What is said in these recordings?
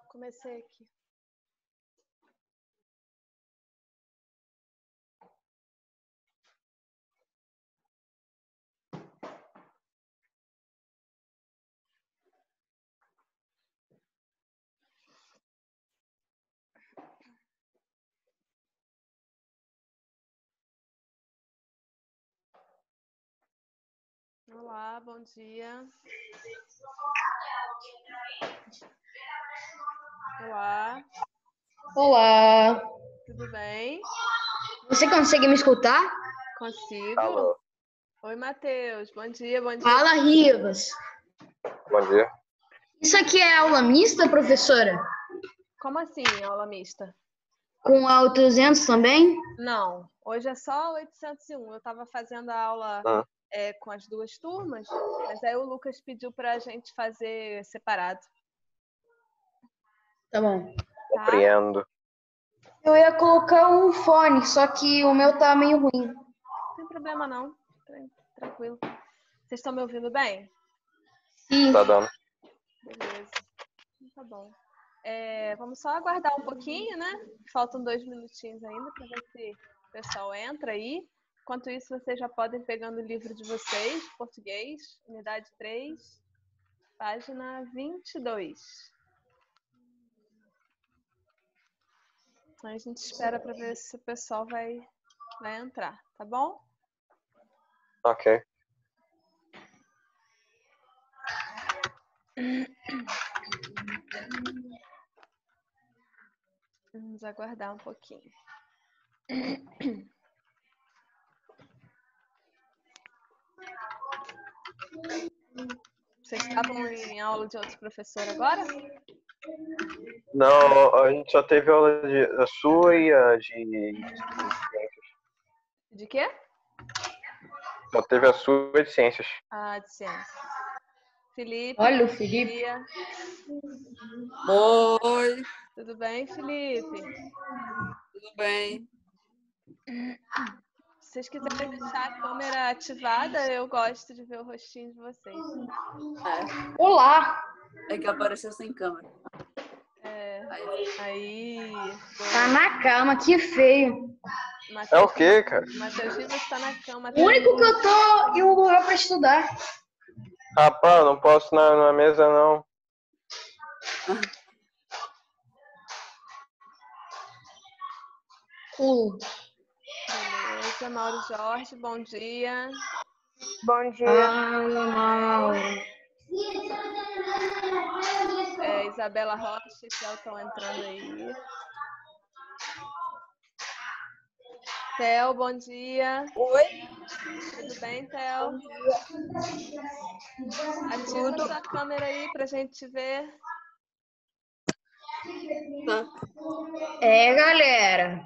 Comecei aqui. Olá, bom dia. Olá, Olá, tudo bem? você consegue me escutar? Consigo? Alô, Oi, Matheus. Bom dia, bom dia. Fala, Rivas. bom dia. Isso aqui é aula mista, professora? Como assim, aula mista? Com a 800 também? Não, hoje é só 801. Eu estava fazendo a aula Hum. com as duas turmas, mas aí o Lucas pediu para a gente fazer separado. Tá bom. Compreendo. Eu ia colocar um fone, só que o meu tá meio ruim. Não tem problema não, tranquilo. Vocês estão me ouvindo bem? Sim. Tá dando. Beleza, então tá bom. Vamos só aguardar um pouquinho, né? Faltam 2 minutinhos ainda para ver se o pessoal entra aí. Enquanto isso, vocês já podem pegando o livro de vocês, português, unidade 3, página 22. Aí a gente espera para ver se o pessoal vai entrar, tá bom? Ok. Vamos aguardar um pouquinho. Vocês estavam em aula de outro professor agora? Não, a gente só teve aula a sua e a de ciências. De quê? Só teve a sua de ciências. Ah, de ciência. Felipe. Olha o bom Felipe. dia. Oi, Tudo bem, Felipe? tudo bem? Se vocês quiserem deixar a câmera ativada, eu gosto de ver o rostinho de vocês. Olá. É que apareceu sem câmera. Aí. Tá na cama, que feio. É o quê, cara? Matheus Rivas está na cama. O único que eu tô em um lugar pra estudar. Rapaz, não posso na mesa, não. Beleza, Mauro Jorge, bom dia. Bom dia. Fala, mal. Isabela Rocha e Theo estão entrando aí. Theo, bom dia. Oi. Tudo bem, Theo? Ativa sua câmera aí pra gente ver. Galera.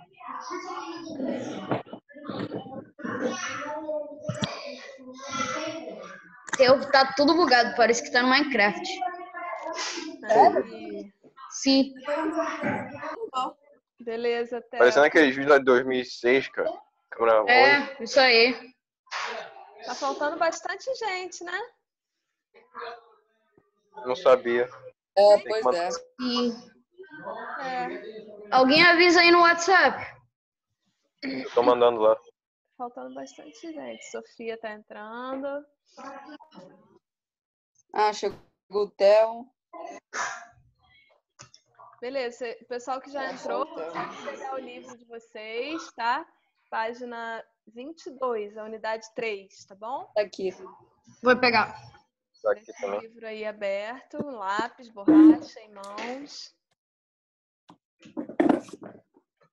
Tá tudo bugado, parece que tá no Minecraft. Aí. Sim. Beleza, Theo. Parecendo aqueles vídeos lá de 2006, cara. Câmera ruim. É, isso aí. Tá faltando bastante gente, né? Não sabia. Pois é. Sim. É, Alguém avisa aí no WhatsApp. Eu tô mandando lá. faltando bastante gente. Sofia tá entrando. Chegou o Theo. Beleza, o pessoal que já entrou, pode pegar o livro de vocês, tá? Página 22, a unidade 3, tá bom? Tá aqui. Vou pegar. Tá aqui Deixa o também. livro aí aberto, lápis, borracha em mãos.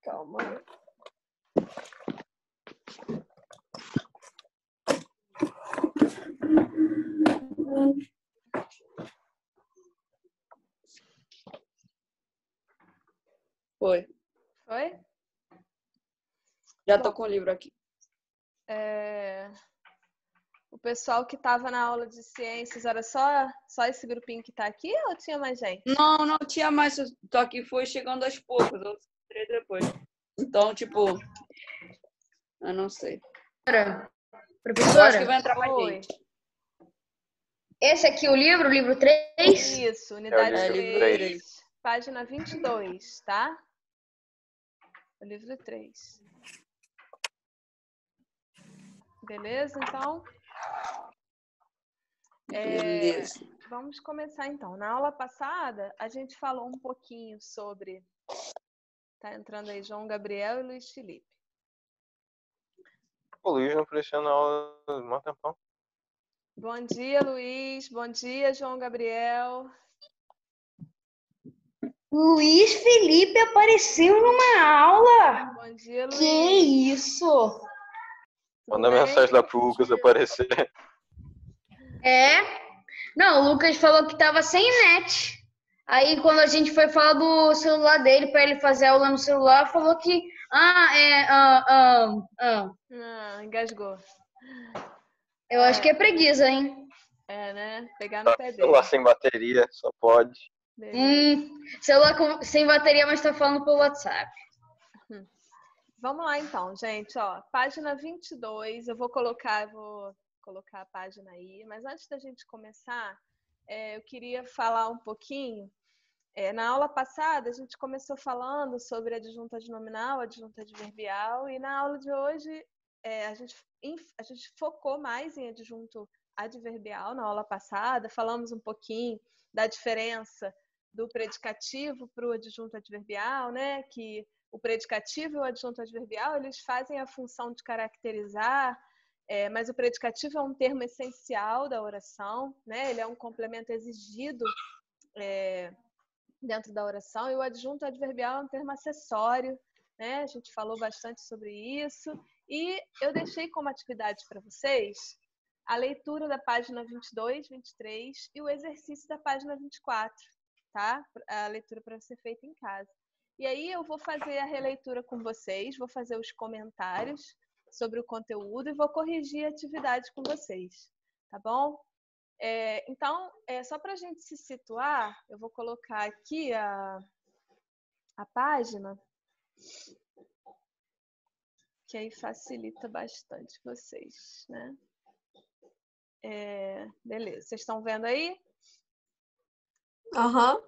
Calma. Foi. Foi? Já tô com o livro aqui. O pessoal que estava na aula de ciências, era só esse grupinho que está aqui ou tinha mais gente? Não tinha mais. Só que foi chegando aos poucos. Eu entrei depois. Então, tipo, eu não sei. Professora, Eu acho que vai entrar mais Oi. gente. Esse aqui é o livro 3? Isso, unidade É o livro 3. 3. página 22, tá? O livro 3. Beleza? Então, Beleza. vamos começar então. Na aula passada, a gente falou um pouquinho sobre... Tá entrando aí João Gabriel e Luiz Felipe. O Luiz não apareceu na aula há um tempão. Bom dia, Luiz. Bom dia, João Gabriel. Luiz Felipe apareceu numa aula. Bom dia, Luiz. Que isso? Tudo Manda bem? mensagem lá pro Lucas aparecer. É? Não, o Lucas falou que tava sem net. Aí quando a gente foi falar do celular dele para ele fazer aula no celular, falou que Engasgou. Eu acho que é preguiça, hein? É, né? Pegar no pé dele. Celular sem bateria, só pode. Beleza. Celular sem bateria, mas tá falando pelo WhatsApp. Vamos lá então, gente. Ó, página 22. Eu vou colocar a página aí. Mas antes da gente começar, eu queria falar um pouquinho. Na aula passada, a gente começou falando sobre adjunto adnominal, adjunto adverbial. E na aula de hoje, a gente focou mais em adjunto adverbial na aula passada. Falamos um pouquinho da diferença do predicativo para o adjunto adverbial, né? Que o predicativo e o adjunto adverbial, eles fazem a função de caracterizar, mas o predicativo é um termo essencial da oração, né? Ele é um complemento exigido dentro da oração, e o adjunto adverbial é um termo acessório, né? A gente falou bastante sobre isso, e eu deixei como atividade para vocês a leitura da página 22, 23 e o exercício da página 24, tá? A leitura para ser feita em casa. E aí eu vou fazer a releitura com vocês, vou fazer os comentários sobre o conteúdo e vou corrigir a atividade com vocês, tá bom? Então, só para a gente se situar, eu vou colocar aqui a página, que aí facilita bastante vocês, né? Beleza, vocês estão vendo aí? Aham.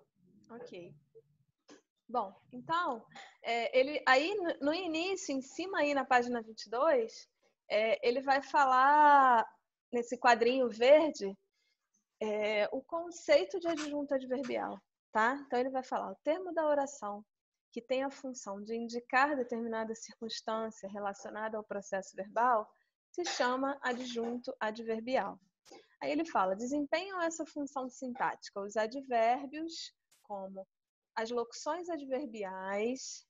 Ok. Bom, então, ele aí no início, em cima aí na página 22, ele vai falar, nesse quadrinho verde, o conceito de adjunto adverbial, tá? Então, ele vai falar o termo da oração que tem a função de indicar determinada circunstância relacionada ao processo verbal se chama adjunto adverbial. Aí ele fala, desempenham essa função sintática os advérbios, como as locuções adverbiais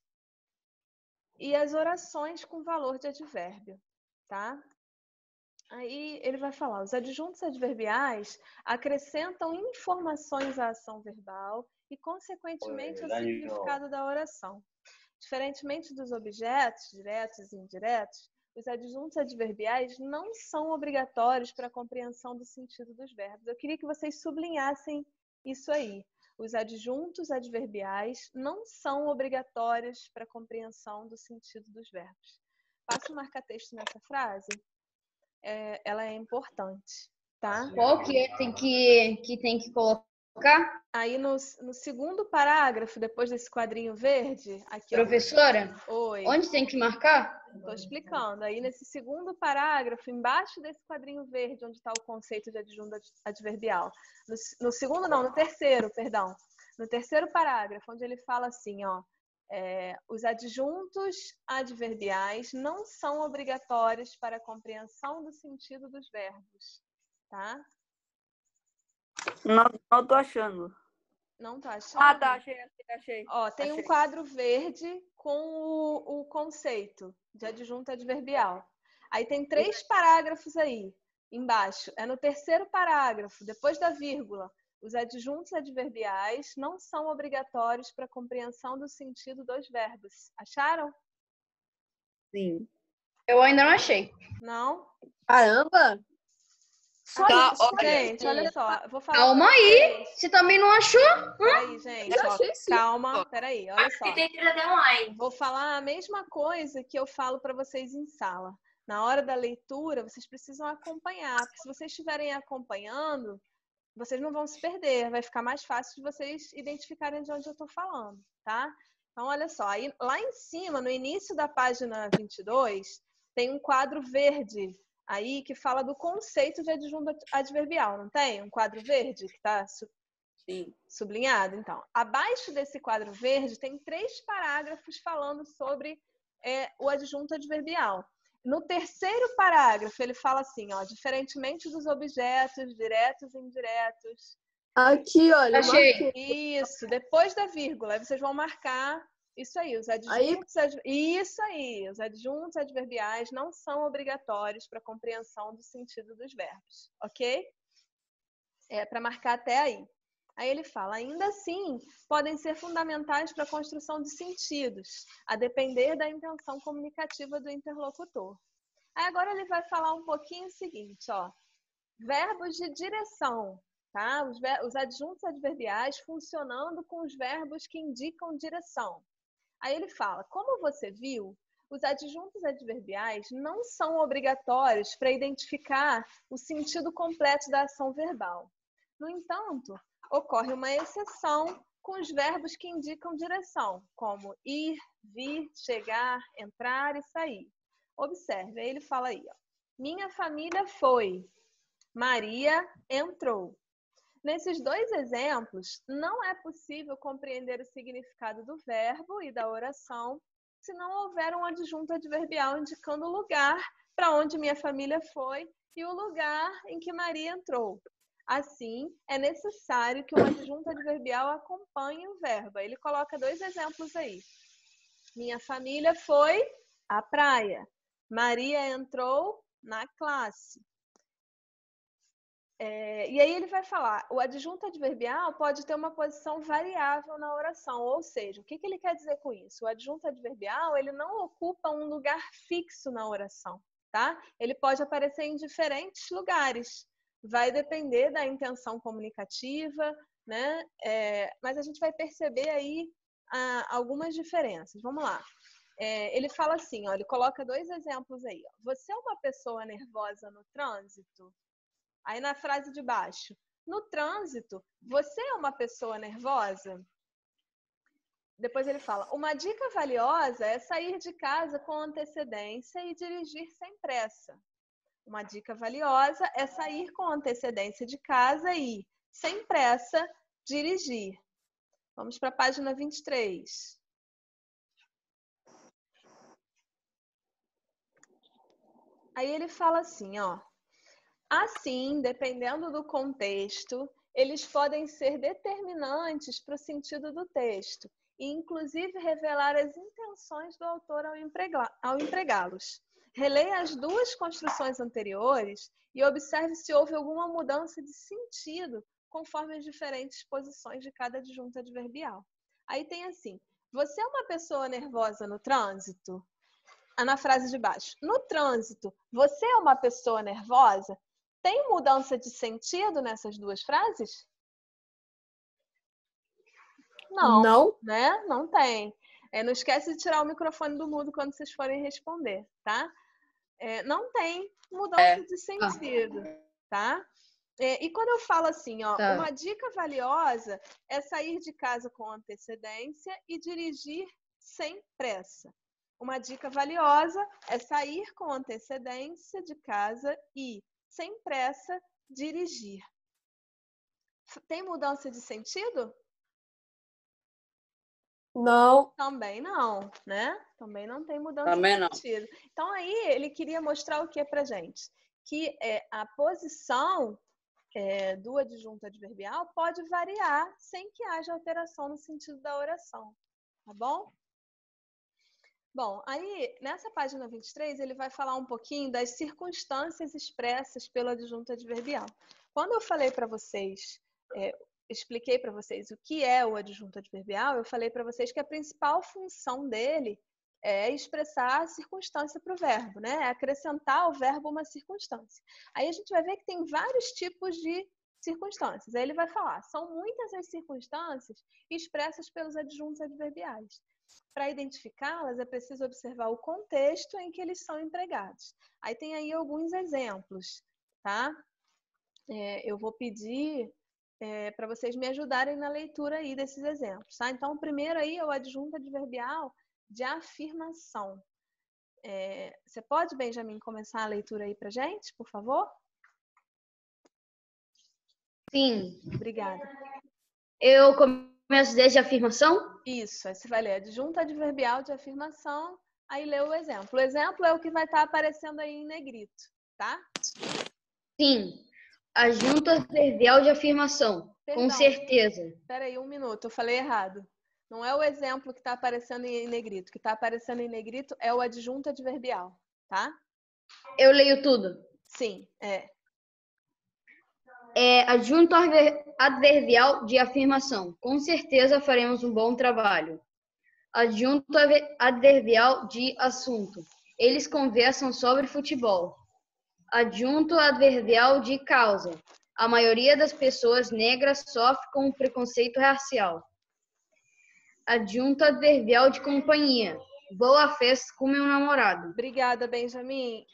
e as orações com valor de advérbio, tá? Aí ele vai falar, os adjuntos adverbiais acrescentam informações à ação verbal e, consequentemente, ao significado da oração. Diferentemente dos objetos, diretos e indiretos, os adjuntos adverbiais não são obrigatórios para a compreensão do sentido dos verbos. Eu queria que vocês sublinhassem isso aí. Os adjuntos adverbiais não são obrigatórios para a compreensão do sentido dos verbos. Passo o marca-texto nessa frase. Ela é importante, tá? Qual que tem que colocar? Aí no segundo parágrafo, depois desse quadrinho verde, aqui, Professora, ó. Oi. onde tem que marcar? Estou explicando. Aí nesse segundo parágrafo, embaixo desse quadrinho verde, onde está o conceito de adjunto adverbial. No segundo, não, no terceiro, perdão. No terceiro parágrafo, onde ele fala assim, ó. Os adjuntos adverbiais não são obrigatórios para a compreensão do sentido dos verbos, tá? Não tô achando. Não tá achando? Ah, tá, achei. Ó, tem um quadro verde com o conceito de adjunto adverbial. Aí tem 3 parágrafos aí, embaixo. É no terceiro parágrafo, depois da vírgula. Os adjuntos adverbiais não são obrigatórios para a compreensão do sentido dos verbos. Acharam? Sim. Eu ainda não achei. Não? Caramba! Só Tá, isso, gente, olha só. Eu vou falar Calma pra aí. vocês. Você também não achou? Peraí, gente. Eu Ó, achei sim. calma, peraí, olha só. Tem que ir até online. Vou falar a mesma coisa que eu falo para vocês em sala. Na hora da leitura, vocês precisam acompanhar. Porque se vocês estiverem acompanhando, vocês não vão se perder, vai ficar mais fácil de vocês identificarem de onde eu estou falando, tá? Então, olha só, aí, lá em cima, no início da página 22, tem um quadro verde aí que fala do conceito de adjunto adverbial, não tem? Um quadro verde que está Sim. sublinhado? Então, abaixo desse quadro verde tem 3 parágrafos falando sobre o adjunto adverbial. No terceiro parágrafo, ele fala assim, ó, diferentemente dos objetos diretos e indiretos. Aqui, olha, eu Achei. marquei. Isso, depois da vírgula, aí vocês vão marcar isso aí, os adjuntos, isso aí, os adjuntos adverbiais não são obrigatórios para a compreensão do sentido dos verbos, ok? É para marcar até aí. Aí ele fala, ainda assim, podem ser fundamentais para a construção de sentidos, a depender da intenção comunicativa do interlocutor. Aí agora ele vai falar um pouquinho o seguinte, ó, verbos de direção, tá? Os adjuntos adverbiais funcionando com os verbos que indicam direção. Aí ele fala, como você viu, os adjuntos adverbiais não são obrigatórios para identificar o sentido completo da ação verbal. No entanto, ocorre uma exceção com os verbos que indicam direção, como ir, vir, chegar, entrar e sair. Observe, aí ele fala aí, ó, minha família foi, Maria entrou. Nesses 2 exemplos, não é possível compreender o significado do verbo e da oração se não houver um adjunto adverbial indicando o lugar para onde minha família foi e o lugar em que Maria entrou. Assim, é necessário que um adjunto adverbial acompanhe o verbo. Ele coloca 2 exemplos aí. Minha família foi à praia. Maria entrou na classe. E aí ele vai falar, o adjunto adverbial pode ter uma posição variável na oração, ou seja, o que ele quer dizer com isso? O adjunto adverbial, ele não ocupa um lugar fixo na oração, tá? Ele pode aparecer em diferentes lugares, vai depender da intenção comunicativa, né? Mas a gente vai perceber aí algumas diferenças. Vamos lá. Ele fala assim, ó, ele coloca 2 exemplos aí. Ó. Você é uma pessoa nervosa no trânsito? Aí na frase de baixo, no trânsito, você é uma pessoa nervosa? Depois ele fala, uma dica valiosa é sair de casa com antecedência e dirigir sem pressa. Uma dica valiosa é sair com antecedência de casa e, sem pressa, dirigir. Vamos para a página 23. Aí ele fala assim, ó. Assim, dependendo do contexto, eles podem ser determinantes para o sentido do texto e, inclusive, revelar as intenções do autor ao empregá-los. Releia as 2 construções anteriores e observe se houve alguma mudança de sentido conforme as diferentes posições de cada adjunto adverbial. Aí tem assim, você é uma pessoa nervosa no trânsito? Na frase de baixo, no trânsito, você é uma pessoa nervosa? Tem mudança de sentido nessas 2 frases? Não, né? Não tem. Não esquece de tirar o microfone do mudo quando vocês forem responder, tá? Não tem mudança de sentido, tá? E quando eu falo assim, ó, Tá. uma dica valiosa é sair de casa com antecedência e dirigir sem pressa. Uma dica valiosa é sair com antecedência de casa e, sem pressa, dirigir. Tem mudança de sentido? Não. Também não, né? Também não tem mudança Também de não. sentido. Então, aí, ele queria mostrar o que pra gente? Que a posição do adjunto adverbial pode variar sem que haja alteração no sentido da oração, tá bom? Bom, aí nessa página 23 ele vai falar um pouquinho das circunstâncias expressas pelo adjunto adverbial. Quando eu falei para vocês, expliquei para vocês o que é o adjunto adverbial, eu falei para vocês que a principal função dele é expressar a circunstância para o verbo, né? É acrescentar ao verbo uma circunstância. Aí a gente vai ver que tem vários tipos de circunstâncias. Aí ele vai falar, são muitas as circunstâncias expressas pelos adjuntos adverbiais. Para identificá-las, é preciso observar o contexto em que eles são empregados. Aí tem aí alguns exemplos, tá? Eu vou pedir para vocês me ajudarem na leitura aí desses exemplos, tá? Então, o primeiro aí é o adjunto adverbial de afirmação. Você pode, Benjamin, começar a leitura aí pra gente, por favor? Sim. Obrigada. Eu começo desde a afirmação? Isso, aí você vai ler adjunto adverbial de afirmação, aí lê o exemplo. O exemplo é o que vai estar aparecendo aí em negrito, tá? Sim. Adjunto adverbial de afirmação. Com Perdão. certeza. Espera aí, um minuto, eu falei errado. Não é o exemplo que está aparecendo em negrito. O que está aparecendo em negrito é o adjunto adverbial, tá? Eu leio tudo. Sim, Adjunto adverbial de afirmação. Com certeza faremos um bom trabalho. Adjunto adverbial de assunto. Eles conversam sobre futebol. Adjunto adverbial de causa. A maioria das pessoas negras sofre com o preconceito racial. Adjunto adverbial de companhia. Vou à festa com meu namorado. Obrigada, Benjamin.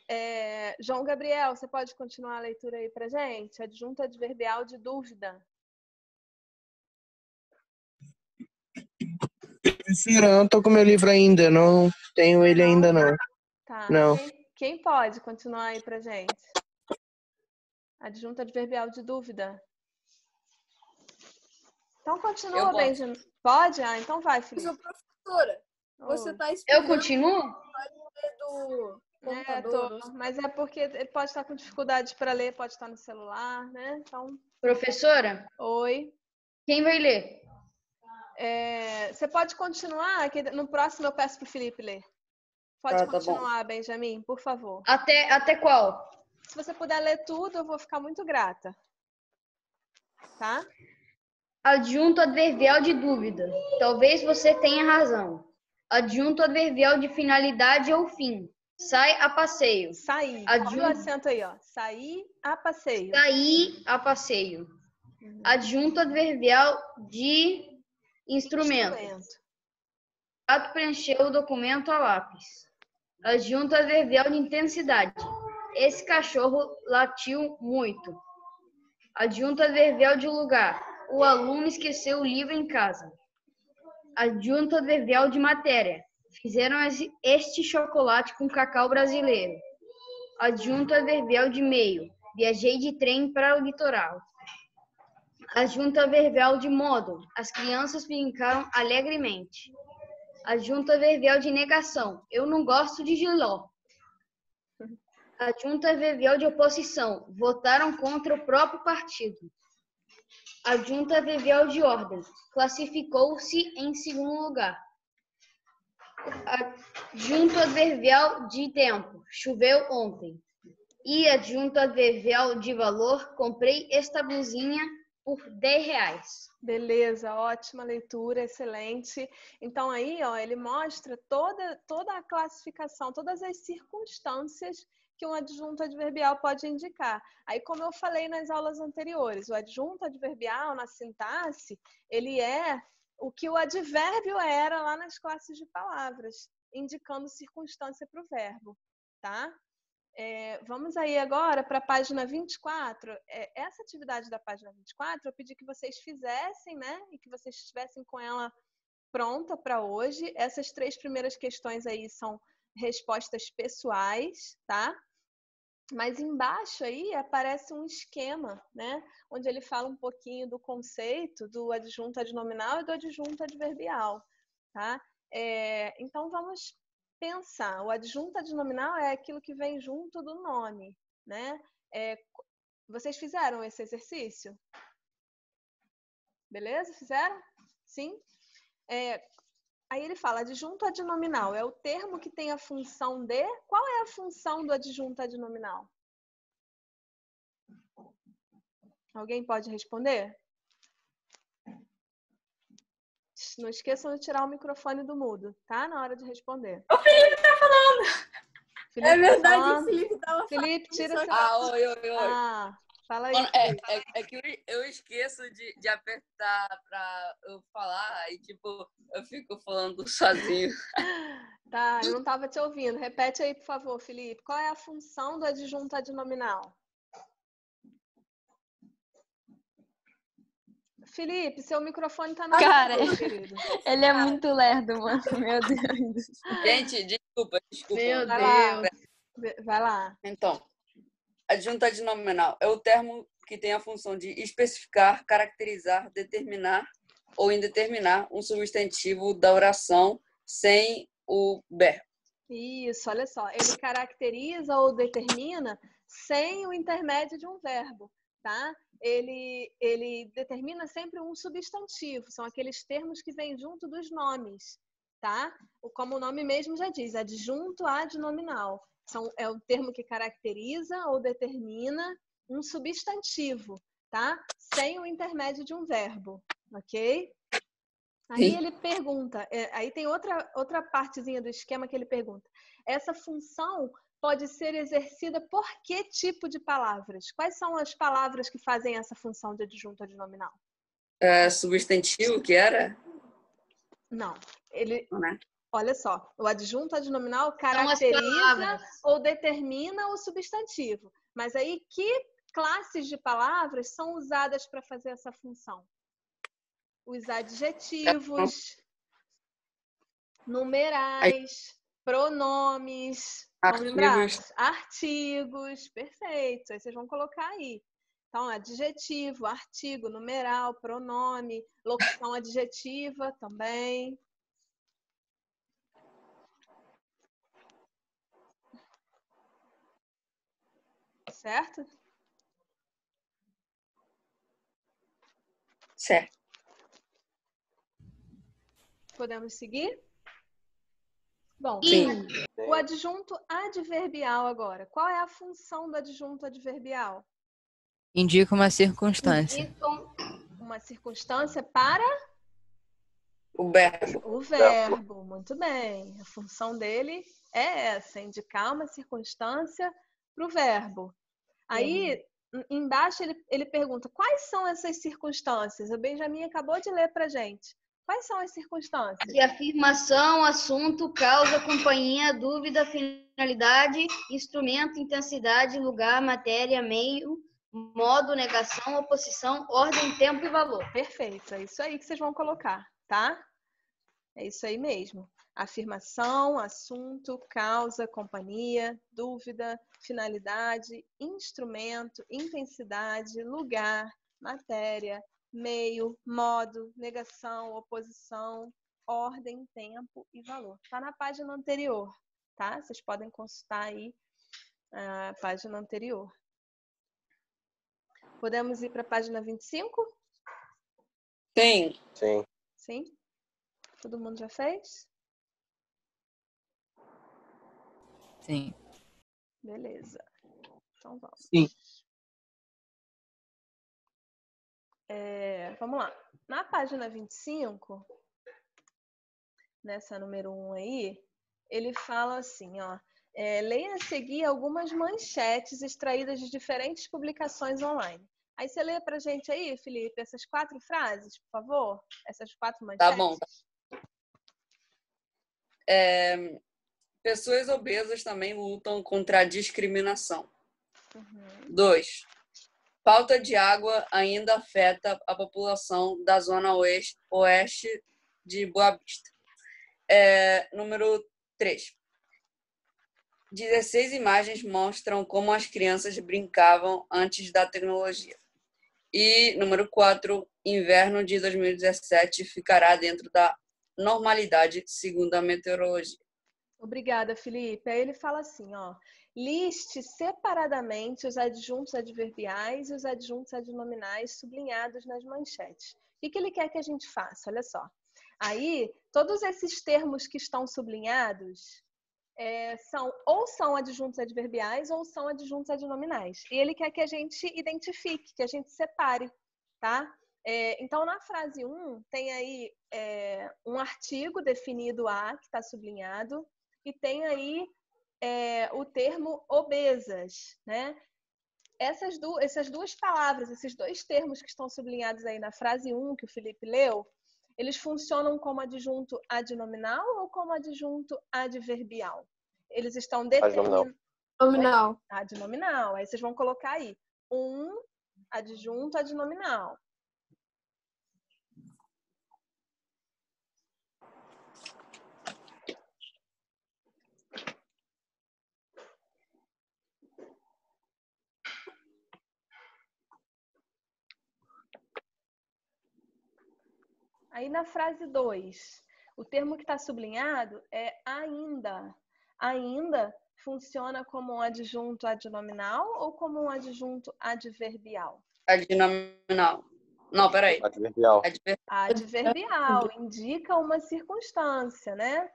João Gabriel, você pode continuar a leitura aí pra gente? Adjunto adverbial de dúvida. Professora, eu não tô com meu livro ainda, não tenho ele ainda não. Tá. Não. Quem pode continuar aí pra gente? Adjunto adverbial de dúvida. Então continua, Eu posso. Benjamin. Pode? Então vai, Sou Felipe. professora. Você Oi. tá Eu explicando continuo? do computador. Mas é porque ele pode estar com dificuldade para ler, pode estar no celular, né? Então, Professora, oi. quem vai ler? Você pode continuar, que no próximo eu peço para o Felipe ler. Pode Tá bom. continuar, Benjamin, por favor. Até qual? Se você puder ler tudo, eu vou ficar muito grata. Tá? Adjunto adverbial de dúvida. Talvez você tenha razão. Adjunto adverbial de finalidade ou fim. Sai a passeio. Sair. Adjunto- Olha o acento aí, ó. Sair a passeio. Sair a passeio. Adjunto adverbial de instrumento. Gato preencheu o documento a lápis. Adjunto adverbial de intensidade. Esse cachorro latiu muito. Adjunto adverbial de lugar. O aluno esqueceu o livro em casa. Adjunto adverbial de matéria. Fizeram este chocolate com cacau brasileiro. Adjunto adverbial de meio. Viajei de trem para o litoral. Adjunto adverbial de modo. As crianças brincaram alegremente. Adjunto adverbial de negação. Eu não gosto de jiló. Adjunto adverbial de oposição. Votaram contra o próprio partido. Adjunto adverbial de ordem. Classificou-se em segundo lugar. Adjunto adverbial de tempo. Choveu ontem. E adjunto adverbial de valor. Comprei esta blusinha por R$10. Beleza, ótima leitura, excelente. Então aí, ó, ele mostra toda a classificação, todas as circunstâncias que um adjunto adverbial pode indicar. Aí, como eu falei nas aulas anteriores, o adjunto adverbial na sintaxe, ele é o que o advérbio era lá nas classes de palavras, indicando circunstância para o verbo, tá? Vamos aí agora para a página 24. Essa atividade da página 24, eu pedi que vocês fizessem, né? E que vocês estivessem com ela pronta para hoje. Essas 3 primeiras questões aí são respostas pessoais, tá? Mas embaixo aí aparece um esquema, né? Onde ele fala um pouquinho do conceito do adjunto adnominal e do adjunto adverbial, tá? Então vamos pensar. O adjunto adnominal é aquilo que vem junto do nome, né? Vocês fizeram esse exercício? Beleza? Fizeram? Sim? Aí ele fala, adjunto adnominal é o termo que tem a função de... Qual é a função do adjunto adnominal? Alguém pode responder? Não esqueçam de tirar o microfone do mudo, tá? Na hora de responder. O Felipe tá falando! Felipe É verdade, tá falando. o Felipe tava Felipe, tira só seu... Oi. Fala aí, Mano, Felipe. é que eu esqueço de apertar pra eu falar e, tipo, eu fico falando sozinho. Tá, eu não estava te ouvindo. Repete aí, por favor, Felipe. Qual é a função do adjunto adnominal? Felipe, seu microfone tá no Cara, mudo, querido. ele é muito lerdo, mano. Meu Deus. Gente, desculpa. Meu Vai lá. Deus. Vai lá. Então, adjunto adnominal é o termo que tem a função de especificar, caracterizar, determinar ou indeterminar um substantivo da oração sem o verbo. Isso, olha só. Ele caracteriza ou determina sem o intermédio de um verbo, tá? Ele determina sempre um substantivo. São aqueles termos que vêm junto dos nomes, tá? Como o nome mesmo já diz, adjunto adnominal. É o termo que caracteriza ou determina um substantivo, tá? Sem o intermédio de um verbo, ok? Aí ele pergunta, aí tem outra partezinha do esquema que ele pergunta. Essa função pode ser exercida por que tipo de palavras? Quais são as palavras que fazem essa função de adjunto adnominal? Substantivo que era? Não. Né? Olha só, o adjunto adnominal caracteriza ou determina o substantivo. Mas aí, que classes de palavras são usadas para fazer essa função? Os adjetivos, numerais, pronomes, artigos, perfeito. Aí vocês vão colocar aí. Então, adjetivo, artigo, numeral, pronome, locução adjetiva também. Certo? Certo. Podemos seguir? Bom, Sim. O adjunto adverbial agora. Qual é a função do adjunto adverbial? Indica uma circunstância. Uma circunstância para? O verbo. O verbo, muito bem. A função dele é essa, indicar uma circunstância para o verbo. Aí, embaixo, ele pergunta, quais são essas circunstâncias? O Benjamin acabou de ler para a gente. Quais são as circunstâncias? De afirmação, assunto, causa, companhia, dúvida, finalidade, instrumento, intensidade, lugar, matéria, meio, modo, negação, oposição, ordem, tempo e valor. Perfeito, é isso aí que vocês vão colocar, tá? É isso aí mesmo. Afirmação, assunto, causa, companhia, dúvida, finalidade, instrumento, intensidade, lugar, matéria, meio, modo, negação, oposição, ordem, tempo e valor. Está na página anterior, tá? Vocês podem consultar aí a página anterior. Podemos ir para a página 25? Sim. Sim. Sim? Todo mundo já fez? Sim. Beleza. Então vamos. Sim. Vamos lá. Na página 25, nessa número 1 aí, ele fala assim, ó. Leia a seguir algumas manchetes extraídas de diferentes publicações online. Aí você lê pra gente aí, Felipe, essas 4 frases, por favor? Essas 4 manchetes. Tá bom. Pessoas obesas também lutam contra a discriminação. 2. Falta de água ainda afeta a população da zona oeste de Boa Vista. Número 3. 16 imagens mostram como as crianças brincavam antes da tecnologia. E, número 4, inverno de 2017 ficará dentro da normalidade, segundo a meteorologia. Obrigada, Felipe. Aí ele fala assim, ó. Liste separadamente os adjuntos adverbiais e os adjuntos adnominais sublinhados nas manchetes. O que ele quer que a gente faça? Olha só. Aí, todos esses termos que estão sublinhados são adjuntos adverbiais ou são adjuntos adnominais. E ele quer que a gente identifique, que a gente separe, tá? Então, na frase 1, tem aí um artigo definido A, que está sublinhado, e tem aí o termo obesas, né? Essas duas palavras, esses dois termos que estão sublinhados aí na frase 1, que o Felipe leu, eles funcionam como adjunto adnominal ou como adjunto adverbial? Eles estão determinados... Nominal. Adnominal. Aí vocês vão colocar aí adjunto adnominal. Aí na frase 2, o termo que está sublinhado é ainda. Ainda funciona como um adjunto adnominal ou como um adjunto adverbial? Adnominal. Não, peraí. Adverbial. Adverbial, indica uma circunstância, né?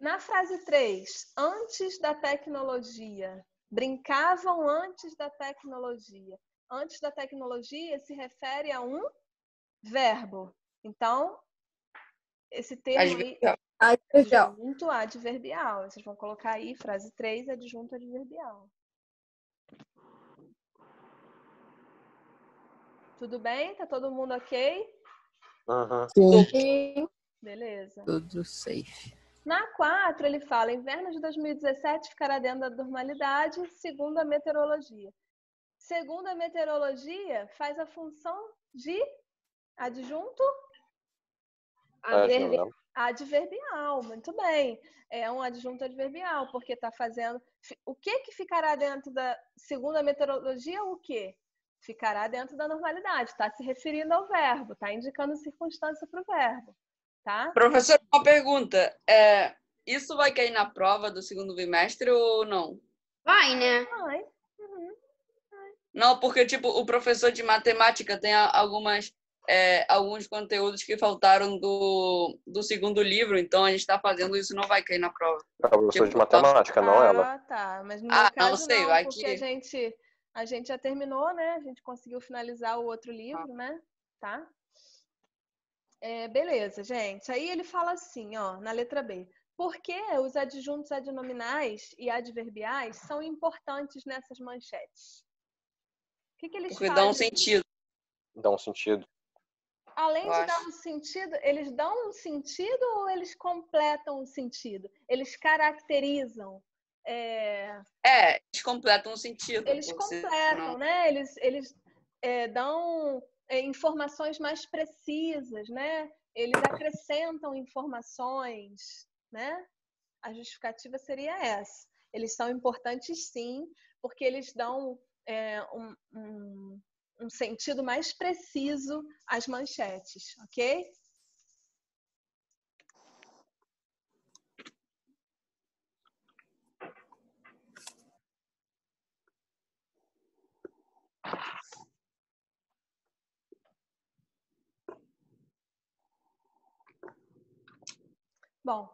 Na frase 3, antes da tecnologia. Brincavam antes da tecnologia. Antes da tecnologia se refere a um verbo. Então, esse termo aí, adjunto adverbial. Vocês vão colocar aí, frase 3, adjunto adverbial. Tudo bem? Tá todo mundo ok? Sim. Beleza. Tudo safe. Na 4, ele fala, inverno de 2017 ficará dentro da normalidade, segundo a meteorologia. Segundo a meteorologia, faz a função de adjunto adverbial. Muito bem. É um adjunto adverbial, porque está fazendo... O que ficará dentro da... Segundo a meteorologia, o quê? Ficará dentro da normalidade. Está se referindo ao verbo, está indicando circunstância para o verbo. Tá? Professor, uma pergunta. Isso vai cair na prova do segundo bimestre ou não? Vai, né? Vai. Uhum. Não, porque tipo, o professor de matemática tem alguns conteúdos que faltaram do segundo livro, então a gente está fazendo isso, não vai cair na prova. É o professor de matemática, não ela. Ah, tá. Mas no meu caso não sei, não, vai porque que... a gente já terminou, né? A gente conseguiu finalizar o outro livro, né? Tá? Beleza, gente. Aí ele fala assim, ó, na letra B. Por que os adjuntos adnominais e adverbiais são importantes nessas manchetes? O que eles Porque fazem? dá um sentido. Dá um sentido. Além de dar um sentido, eles dão um sentido ou eles completam o sentido? Eles caracterizam? Eles completam o sentido. Eles completam, né? Eles dão informações mais precisas, né? Eles acrescentam informações, né? A justificativa seria essa. Eles são importantes, sim, porque eles dão um sentido mais preciso às manchetes, ok? Bom,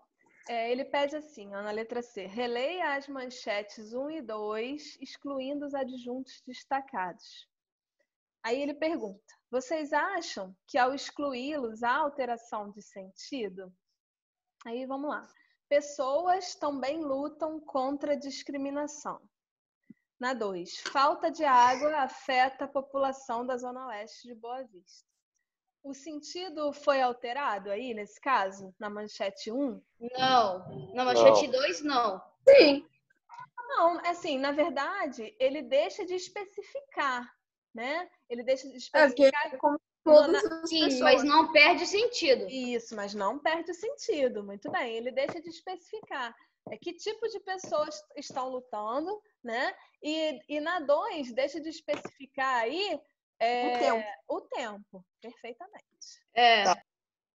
ele pede assim, ó, na letra C, releia as manchetes 1 e 2, excluindo os adjuntos destacados. Aí ele pergunta, vocês acham que ao excluí-los há alteração de sentido? Aí vamos lá. Pessoas também lutam contra a discriminação. Na 2, falta de água afeta a população da Zona Oeste de Boa Vista. O sentido foi alterado aí, nesse caso, na manchete 1? Não. Na manchete 2, não. Sim. Não, assim, na verdade, ele deixa de especificar, né? Ele deixa de especificar... como todas as Sim, pessoas. mas não perde o sentido. Isso, mas não perde o sentido. Muito bem, ele deixa de especificar que tipo de pessoas estão lutando, né? E na 2, deixa de especificar aí o tempo. Perfeitamente.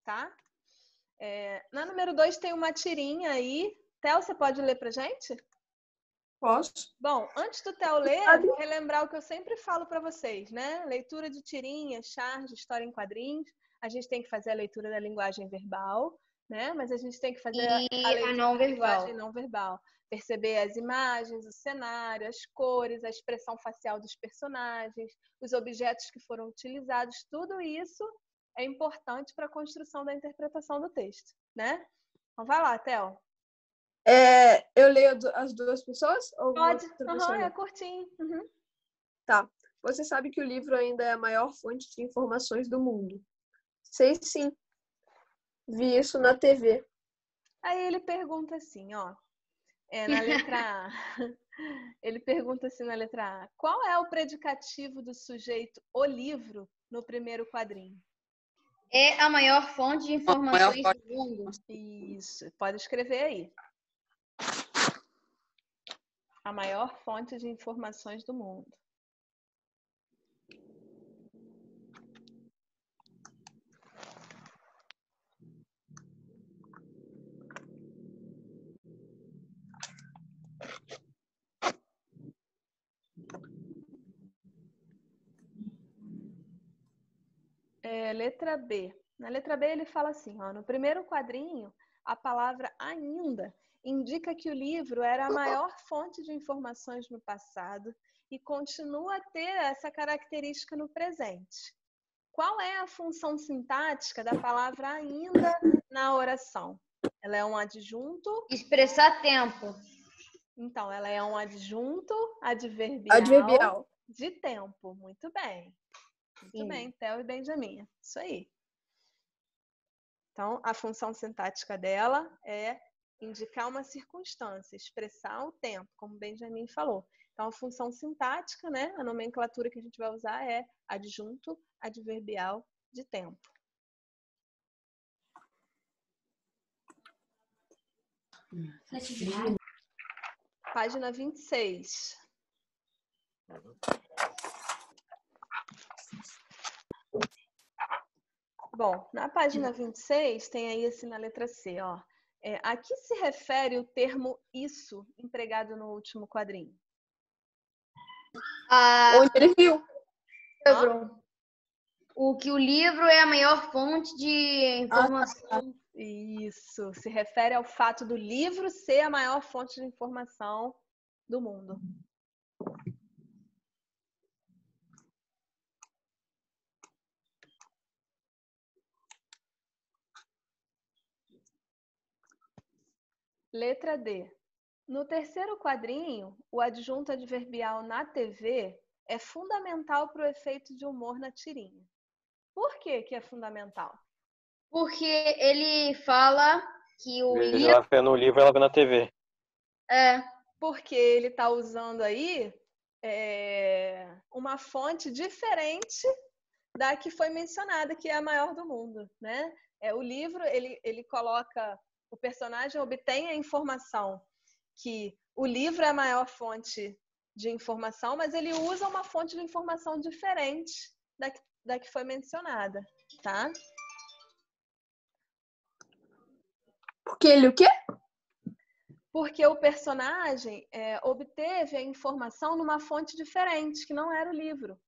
Tá? Na número 2 tem uma tirinha aí. Theo, você pode ler pra gente? Posso? Bom, antes do Theo ler, vou relembrar o que eu sempre falo para vocês, né? Leitura de tirinhas, charge, história em quadrinhos. A gente tem que fazer a leitura da linguagem verbal, né? Mas a gente tem que fazer a leitura não da verbal. linguagem não verbal. Perceber as imagens, o cenário, as cores, a expressão facial dos personagens, os objetos que foram utilizados. Tudo isso é importante para a construção da interpretação do texto, né? Então vai lá, Theo. Eu leio as duas pessoas? Ou Pode. outra pessoa? É curtinho. Uhum. Tá. Você sabe que o livro ainda é a maior fonte de informações do mundo? Sei sim. Vi isso na TV. Aí ele pergunta assim, ó. Na letra A. Ele pergunta assim na letra A. Qual é o predicativo do sujeito o livro no primeiro quadrinho? É a maior fonte de informações do mundo. Isso. Pode escrever aí. A maior fonte de informações do mundo. Letra B. Na letra B ele fala assim, ó, no primeiro quadrinho, a palavra ainda indica que o livro era a maior fonte de informações no passado e continua a ter essa característica no presente. Qual é a função sintática da palavra ainda na oração? Ela é um adjunto? Expressar tempo. Então, ela é um adjunto adverbial de tempo. Muito bem. Muito bem, Theo e Benjamin. Isso aí. Então, a função sintática dela é indicar uma circunstância, expressar o tempo, como o Benjamin falou. Então, a função sintática, né, a nomenclatura que a gente vai usar é adjunto adverbial de tempo. Página 26. Bom, na página 26 tem aí assim na letra C, ó. A que se refere o termo isso empregado no último quadrinho? Onde ele viu. O que o livro é a maior fonte de informação. Isso, se refere ao fato do livro ser a maior fonte de informação do mundo. Letra D. No terceiro quadrinho, o adjunto adverbial na TV é fundamental para o efeito de humor na tirinha. Por que que é fundamental? Porque ele fala que o livro... Ela vê no livro, ela vê na TV. Porque ele está usando aí uma fonte diferente da que foi mencionada, que é a maior do mundo, né? O livro, ele coloca... O personagem obtém a informação que o livro é a maior fonte de informação, mas ele usa uma fonte de informação diferente da que foi mencionada, tá? Porque ele o quê? Porque o personagem obteve a informação numa fonte diferente, que não era o livro.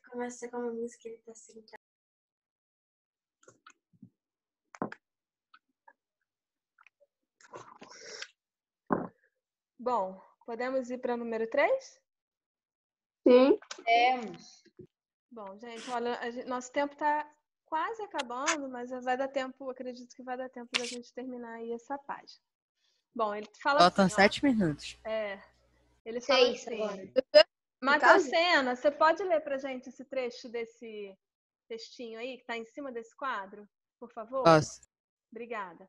Começa com uma música, ele tá sentado. Bom, podemos ir para o número 3? Sim. Bom, gente, olha, nosso tempo está quase acabando, mas vai dar tempo, acredito que vai dar tempo da gente terminar aí essa página. Bom, ele fala Faltam assim, 7 minutos. Ele fala assim, Matheus Sena, você pode ler pra gente esse trecho desse textinho aí, que está em cima desse quadro, por favor? Posso. Obrigada.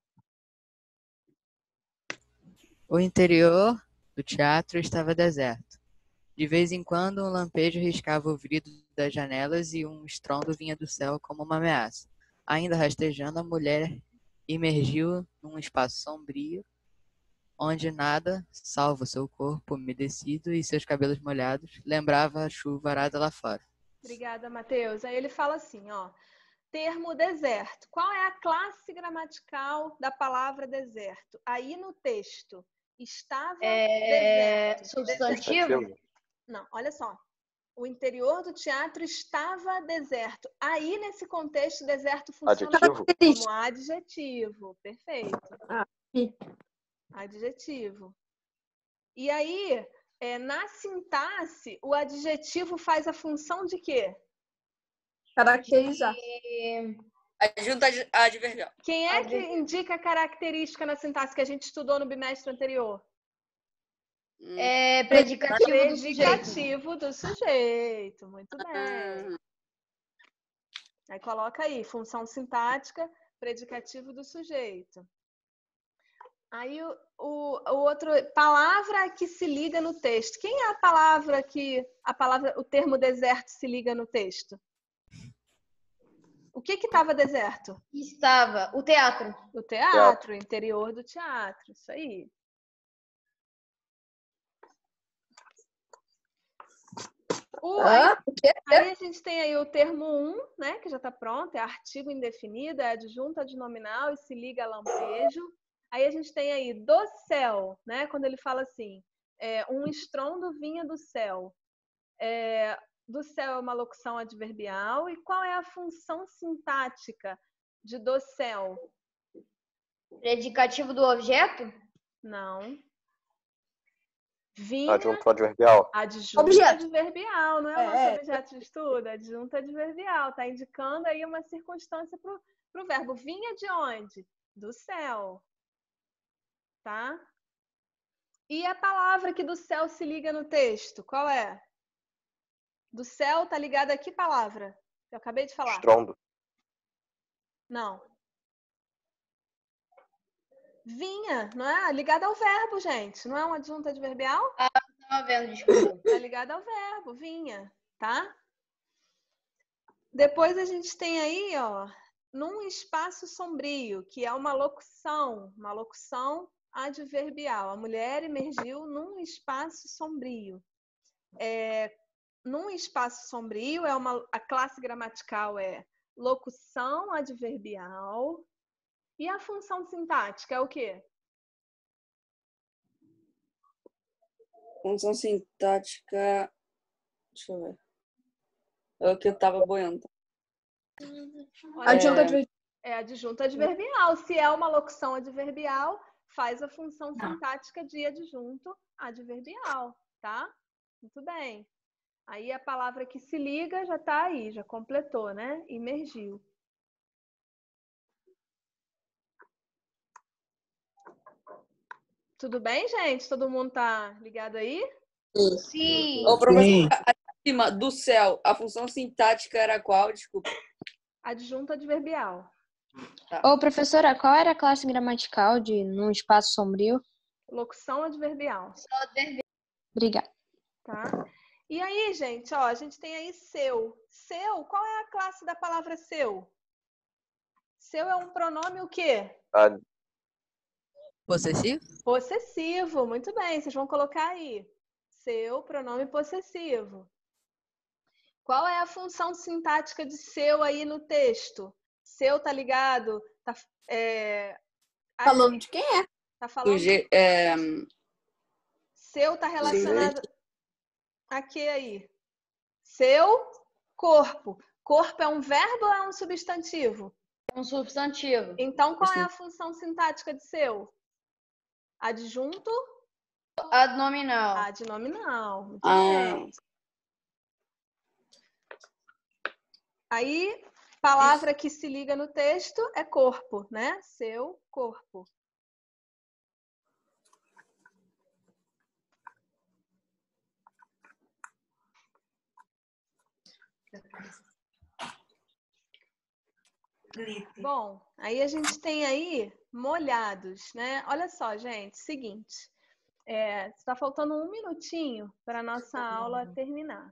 O interior do teatro estava deserto. De vez em quando, um lampejo riscava o vidro das janelas e um estrondo vinha do céu como uma ameaça. Ainda rastejando, a mulher emergiu num espaço sombrio, onde nada, salvo seu corpo umedecido e seus cabelos molhados, lembrava a chuva arada lá fora. Obrigada, Matheus. Aí ele fala assim, ó, termo deserto. Qual é a classe gramatical da palavra deserto? Aí no texto, estava deserto. Substantivo? Não, olha só. O interior do teatro estava deserto. Aí, nesse contexto, deserto funciona como adjetivo. Perfeito. Adjetivo. E aí, na sintaxe, o adjetivo faz a função de quê? Caracterizar. Adjunto adverbial. Quem é que indica a característica na sintaxe que a gente estudou no bimestre anterior? Predicativo do sujeito. Muito bem. Aí coloca aí, função sintática, predicativo do sujeito. Aí o outro, palavra que se liga no texto. Quem é a palavra o termo deserto se liga no texto? O que estava deserto? Estava o teatro. O teatro, o interior do teatro. Isso aí. O quê? Aí a gente tem aí o termo 1, né, que já está pronto, é artigo indefinido, é adjunto adnominal e se liga a lampejo. Aí a gente tem aí do céu, né, quando ele fala assim, um estrondo vinha do céu. Do céu é uma locução adverbial. E qual é a função sintática de do céu? Predicativo do objeto? Não. Vinha. Adjunto adverbial. Adjunto Objeto. adverbial, não é o nosso objeto de estudo? Adjunto adverbial. Está indicando aí uma circunstância para o verbo. Vinha de onde? Do céu. Tá? E a palavra que do céu se liga no texto, qual é? Do céu está ligada a que palavra? Eu acabei de falar. Estrondo. Não. Vinha, não é? Ligada ao verbo, gente. Não é um adjunto adverbial? Estava vendo, desculpa. É ligada ao verbo, vinha, tá? Depois a gente tem aí, ó, num espaço sombrio, que é uma locução adverbial. A mulher emergiu num espaço sombrio. Num espaço sombrio, a classe gramatical é locução adverbial. E a função sintática é o quê? Função sintática. Deixa eu ver. É o que eu tava boiando. Adjunto adverbial. É adjunto adverbial. Se é uma locução adverbial, faz a função sintática de adjunto adverbial, tá? Muito bem. Aí a palavra que se liga já tá aí, já completou, né? Imergiu. Tudo bem, gente? Todo mundo tá ligado aí? Sim. Ô, professor, acima do céu, a função sintática era qual? Desculpa. Adjunto adverbial. Ô, professora, qual era a classe gramatical de num espaço sombrio? Locução adverbial. Obrigada. Tá? E aí, gente, ó, a gente tem aí seu. Seu, qual é a classe da palavra seu? Seu é um pronome o quê? Possessivo? Possessivo, muito bem. Vocês vão colocar aí. Seu, pronome possessivo. Qual é a função sintática de seu aí no texto? Seu tá ligado? Falando de quem é? Tá falando. Seu tá relacionado a quê aí? Seu corpo. Corpo é um verbo ou é um substantivo? É um substantivo. Então, qual é a função sintática de seu? Adjunto? Adnominal. Adnominal. Muito bem. Aí, palavra que se liga no texto é corpo, né? Seu corpo. Bom, aí a gente tem aí molhados, né? Olha só, gente, seguinte. Está faltando um minutinho para a nossa aula terminar.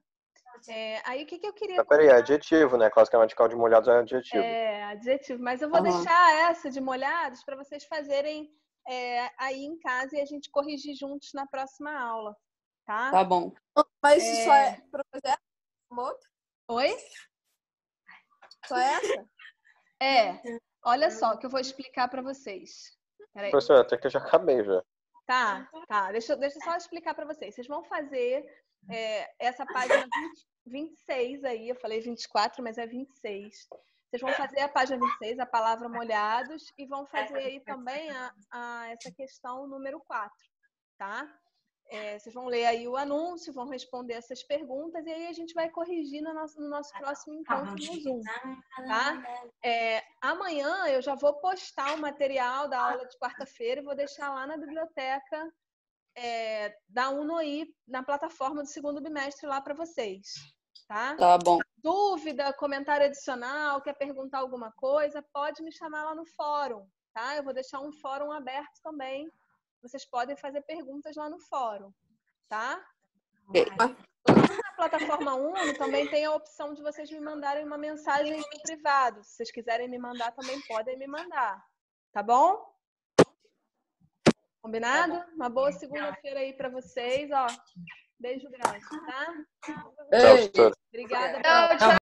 Aí o que eu queria... Mas peraí, é adjetivo, né? Classe gramatical de molhados é adjetivo. É, adjetivo. Mas eu vou deixar essa de molhados para vocês fazerem aí em casa e a gente corrigir juntos na próxima aula, tá? Tá bom. Mas isso só é para fazer uma outra? Oi? Só essa? Olha só que eu vou explicar para vocês. Peraí. Professor, até que eu já acabei já. Tá. Deixa eu só explicar para vocês. Vocês vão fazer essa página 26 aí. Eu falei 24, mas é 26. Vocês vão fazer a página 26, a palavra molhados, e vão fazer aí também essa questão número 4, tá? Vocês vão ler aí o anúncio, vão responder essas perguntas, e aí a gente vai corrigir no nosso próximo encontro no Zoom, tá? Amanhã eu já vou postar o material da aula de quarta-feira e vou deixar lá na biblioteca da UNOI, na plataforma do segundo bimestre lá para vocês, tá? Tá bom. Dúvida, comentário adicional, quer perguntar alguma coisa, pode me chamar lá no fórum, tá? Eu vou deixar um fórum aberto também. Vocês podem fazer perguntas lá no fórum, tá? Ok. Lá na plataforma Uno também tem a opção de vocês me mandarem uma mensagem no privado. Se vocês quiserem me mandar, também podem me mandar. Tá bom? Combinado? Uma boa segunda-feira aí para vocês, ó. Beijo grande, tá? Tchau, professora. Obrigada. Tchau, tchau.